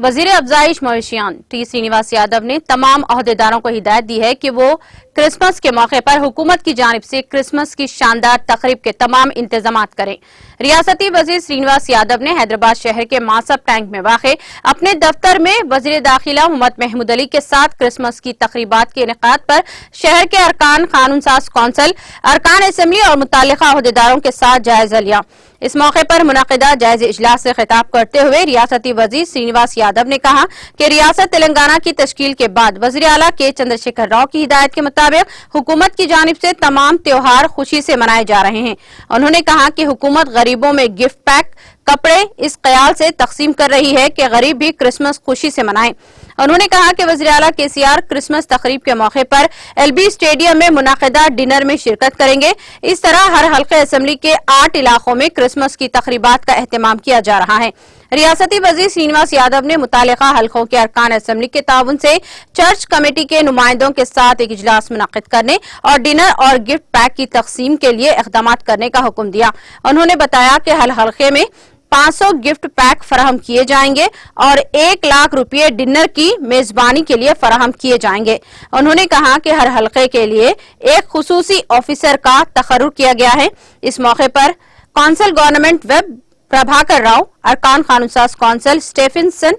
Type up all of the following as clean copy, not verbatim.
वजीर अफजाइश मवेशियान टी श्रीनिवास यादव ने तमाम अहदेदारों को हिदायत दी है कि वो क्रिसमस के मौके पर हुकूमत की जानिब से क्रिसमस की शानदार तकरीब के तमाम इंतजाम करें। रियासती वजीर श्रीनिवास यादव ने हैदराबाद शहर के मासब टैंक में वाक़े अपने दफ्तर में वजीर दाखिला मोहम्मद महमूद अली के साथ क्रिसमस की तकरीबात के इनेकाद पर शहर के अरकान कानून साज कौंसिल, अरकान असम्बली और मुताल्लिका अहदेदारों के साथ जायजा लिया। इस मौके पर मुनक़िदा जायज़े इजलास से खिताब करते हुए रियासती वजीर श्रीनिवास यादव ने कहा कि रियासत तेलंगाना की तश्कील के बाद वज़ीर आला के चंद्रशेखर राव की हिदायत के मुताबिक हुकूमत की जानिब से तमाम त्योहार खुशी से मनाए जा रहे हैं। उन्होंने कहा कि हुकूमत गरीबों में गिफ्ट पैक, कपड़े इस ख्याल से तकसीम कर रही है कि गरीब भी क्रिसमस खुशी से मनाएं। उन्होंने कहा कि वज़ीर आला केसीआर क्रिसमस तकरीब के मौके पर एलबी स्टेडियम में मुनाकिदा डिनर में शिरकत करेंगे। इस तरह हर हल्के असम्बली के 8 इलाकों में क्रिसमस की तकरीबात का एहतमाम किया जा रहा है। रियासती वजीर श्रीनिवास यादव ने मुतालिका हल्कों के अरकान असम्बली के ताउन से चर्च कमेटी के नुमाइंदों के साथ एक इजलास मुनक्किद करने और डिनर और गिफ्ट पैक की तकसीम के लिए इक़दाम करने का हुक्म दिया। उन्होंने बताया कि हर हल्के में 500 गिफ्ट पैक फराहम किए जाएंगे और 1 लाख रुपये डिनर की मेजबानी के लिए फराहम किए जाएंगे। उन्होंने कहा कि हर हल्के के लिए एक खुसूसी ऑफिसर का तखर्रुर किया गया है। इस मौके पर council government whip Prabhakar Rao, अरकान कानून साज कौंसिल स्टेफिनसन,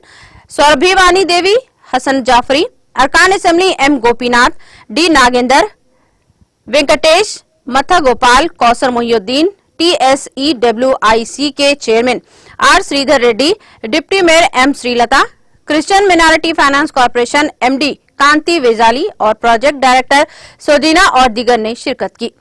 सौरभिवानी देवी, हसन जाफरी, अरकान assembly M Gopinath, D Nagendra, Venkatesh, Mutha Gopal, Kausar Mohiuddin, TSEWIC के chairman R Sridhar Reddy, deputy mayor M Srilatha, Christian minority finance corporation MD Kanti Wesley और प्रोजेक्ट डायरेक्टर सोदीना और दीगर ने शिरकत की।